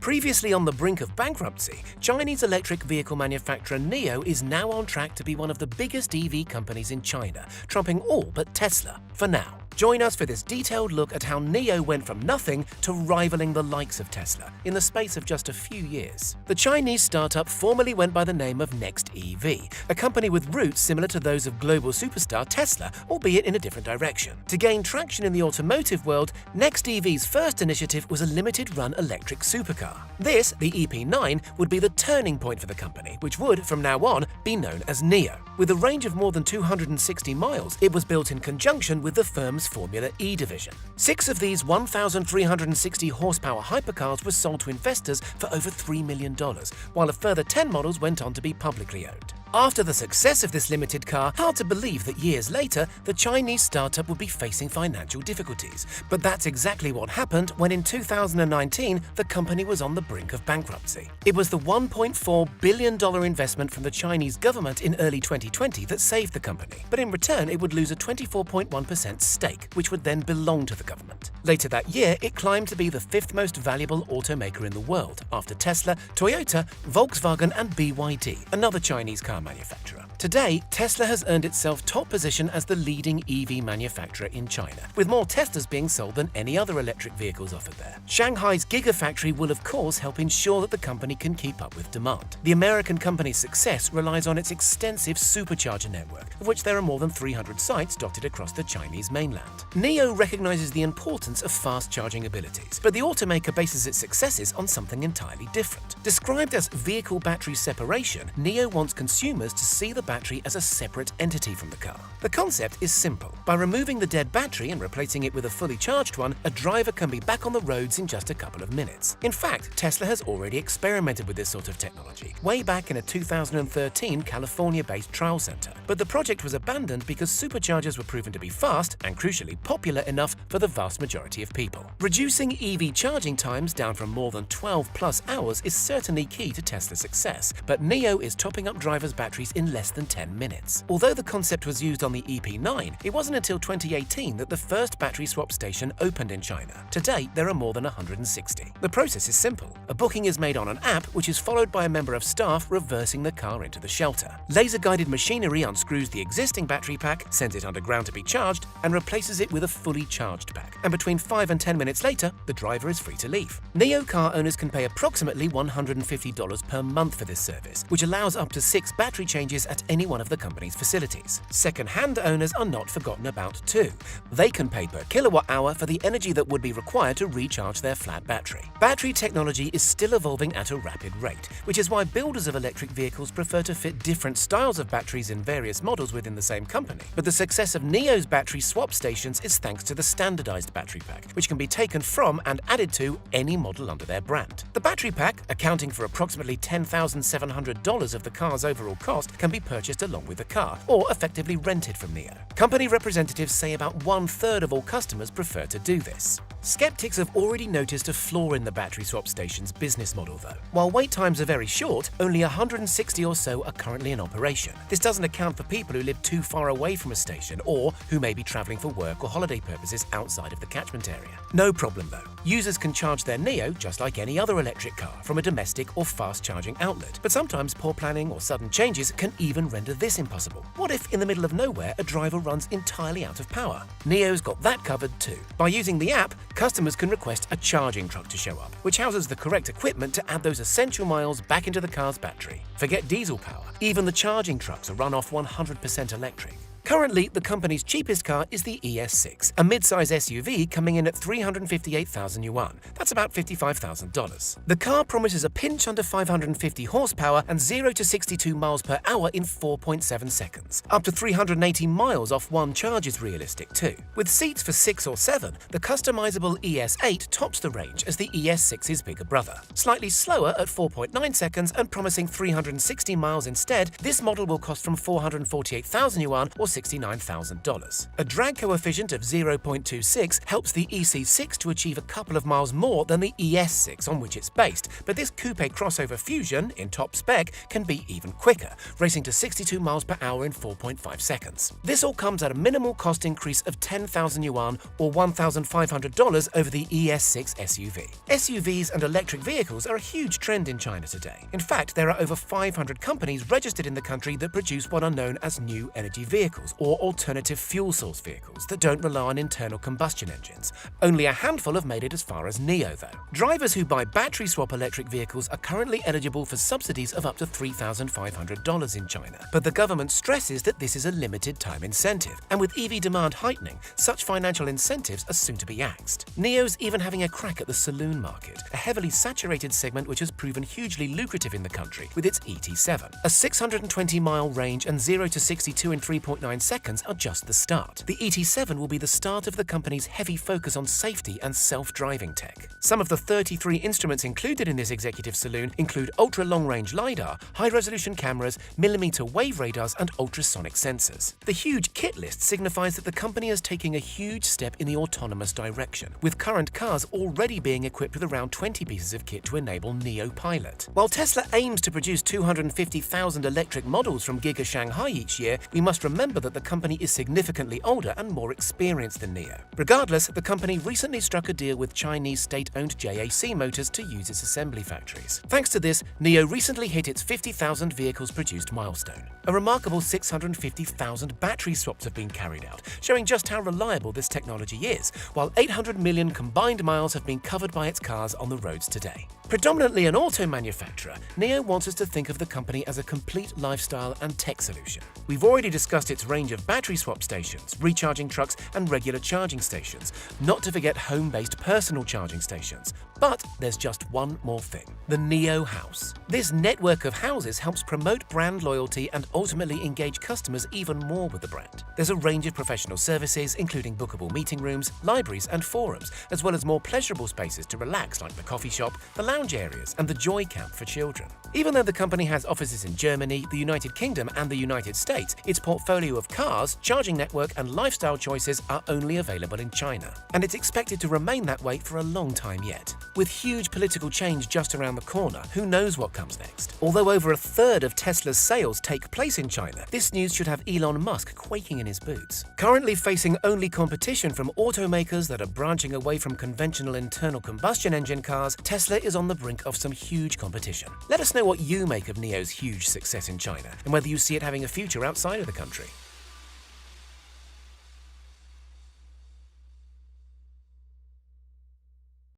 Previously on the brink of bankruptcy, Chinese electric vehicle manufacturer NIO is now on track to be one of the biggest EV companies in China, trumping all but Tesla for now. Join us for this detailed look at how NIO went from nothing to rivaling the likes of Tesla in the space of just a few years. The Chinese startup formerly went by the name of Next EV, a company with roots similar to those of global superstar Tesla, albeit in a different direction. To gain traction in the automotive world, Next EV's first initiative was a limited-run electric supercar. This, the EP9, would be the turning point for the company, which would, from now on, be known as NIO. With a range of more than 260 miles, it was built in conjunction with the firm's Formula E division. 6 of these 1,360 horsepower hypercars were sold to investors for over $3 million, while a further 10 models went on to be publicly owned. After the success of this limited car, hard to believe that years later, the Chinese startup would be facing financial difficulties. But that's exactly what happened when in 2019, the company was on the brink of bankruptcy. It was the $1.4 billion investment from the Chinese government in early 2020 that saved the company. But in return, it would lose a 24.1% stake, which would then belong to the government. Later that year, it climbed to be the 5th most valuable automaker in the world, after Tesla, Toyota, Volkswagen and BYD, another Chinese car manufacturer. Today, Tesla has earned itself top position as the leading EV manufacturer in China, with more Teslas being sold than any other electric vehicles offered there. Shanghai's Gigafactory will of course help ensure that the company can keep up with demand. The American company's success relies on its extensive supercharger network, of which there are more than 300 sites dotted across the Chinese mainland. NIO recognizes the importance of fast charging abilities, but the automaker bases its successes on something entirely different. Described as vehicle battery separation, NIO wants consumers to see the battery as a separate entity from the car. The concept is simple. By removing the dead battery and replacing it with a fully charged one, a driver can be back on the roads in just a couple of minutes. In fact, Tesla has already experimented with this sort of technology, way back in a 2013 California-based trial center. But the project was abandoned because superchargers were proven to be fast and, crucially, popular enough for the vast majority of people. Reducing EV charging times down from more than 12+ hours is certainly key to Tesla's success, but NIO is topping up drivers' batteries in less than 10 minutes. Although the concept was used on the EP9, it wasn't until 2018 that the first battery swap station opened in China. To date, there are more than 160. The process is simple. A booking is made on an app, which is followed by a member of staff reversing the car into the shelter. Laser-guided machinery unscrews the existing battery pack, sends it underground to be charged, and replaces it with a fully charged pack. And between 5 and 10 minutes later, the driver is free to leave. NIO car owners can pay approximately $150 per month for this service, which allows up to 6 battery changes at any one of the company's facilities. Second-hand owners are not forgotten about too. They can pay per kilowatt-hour for the energy that would be required to recharge their flat battery. Battery technology is still evolving at a rapid rate, which is why builders of electric vehicles prefer to fit different styles of batteries in various models within the same company. But the success of NIO's battery swap stations is thanks to the standardized battery pack, which can be taken from and added to any model under their brand. The battery pack, accounting for approximately $10,700 of the car's overall cost, can be purchased along with the car, or effectively rented from NIO. Company representatives say about 1/3 of all customers prefer to do this. Skeptics have already noticed a flaw in the battery swap station's business model though. While wait times are very short, only 160 or so are currently in operation. This doesn't account for people who live too far away from a station or who may be traveling for work or holiday purposes outside of the catchment area. No problem though. Users can charge their NIO just like any other electric car from a domestic or fast charging outlet. But sometimes poor planning or sudden changes can even render this impossible. What if in the middle of nowhere a driver runs entirely out of power? NIO's got that covered too. By using the app, customers can request a charging truck to show up, which houses the correct equipment to add those essential miles back into the car's battery. Forget diesel power. Even the charging trucks are run off 100% electric. Currently, the company's cheapest car is the ES6, a mid-size SUV coming in at 358,000 yuan. That's about $55,000. The car promises a pinch under 550 horsepower and 0 to 62 miles per hour in 4.7 seconds. Up to 380 miles off one charge is realistic too. With seats for 6 or 7, the customizable ES8 tops the range as the ES6's bigger brother. Slightly slower at 4.9 seconds and promising 360 miles instead, this model will cost from 448,000 yuan or $169,000. A drag coefficient of 0.26 helps the EC6 to achieve a couple of miles more than the ES6 on which it's based, but this coupe crossover Fusion, in top spec, can be even quicker, racing to 62 miles per hour in 4.5 seconds. This all comes at a minimal cost increase of 10,000 yuan or $1,500 over the ES6 SUV. SUVs and electric vehicles are a huge trend in China today. In fact, there are over 500 companies registered in the country that produce what are known as new energy vehicles or alternative fuel source vehicles that don't rely on internal combustion engines. Only a handful have made it as far as NIO though. Drivers who buy battery swap electric vehicles are currently eligible for subsidies of up to $3,500 in China, but the government stresses that this is a limited time incentive, and with EV demand heightening, such financial incentives are soon to be axed. NIO's even having a crack at the saloon market, a heavily saturated segment which has proven hugely lucrative in the country with its ET7. A 620-mile range and 0 to 62 in 3.9 seconds are just the start. The ET7 will be the start of the company's heavy focus on safety and self-driving tech. Some of the 33 instruments included in this executive saloon include ultra-long-range LiDAR, high-resolution cameras, millimeter wave radars, and ultrasonic sensors. The huge kit list signifies that the company is taking a huge step in the autonomous direction, with current cars already being equipped with around 20 pieces of kit to enable NIO Pilot. While Tesla aims to produce 250,000 electric models from Giga Shanghai each year, we must remember that the company is significantly older and more experienced than NIO. Regardless, the company recently struck a deal with Chinese state-owned JAC Motors to use its assembly factories. Thanks to this, NIO recently hit its 50,000 vehicles produced milestone. A remarkable 650,000 battery swaps have been carried out, showing just how reliable this technology is, while 800 million combined miles have been covered by its cars on the roads today. Predominantly an auto manufacturer, NIO wants us to think of the company as a complete lifestyle and tech solution. We've already discussed its range of battery swap stations, recharging trucks, and regular charging stations, not to forget home-based personal charging stations. But there's just one more thing: the NIO House. This network of houses helps promote brand loyalty and ultimately engage customers even more with the brand. There's a range of professional services, including bookable meeting rooms, libraries, and forums, as well as more pleasurable spaces to relax like the coffee shop, the lounge areas, and the Joy Camp for children. Even though the company has offices in Germany, the United Kingdom, and the United States, its portfolio of cars, charging network, and lifestyle choices are only available in China. And it's expected to remain that way for a long time yet. With huge political change just around the corner, who knows what comes next? Although over a third of Tesla's sales take place in China, this news should have Elon Musk quaking in his boots. Currently facing only competition from automakers that are branching away from conventional internal combustion engine cars, Tesla is on the brink of some huge competition. Let us know what you make of NIO's huge success in China and whether you see it having a future outside of the country.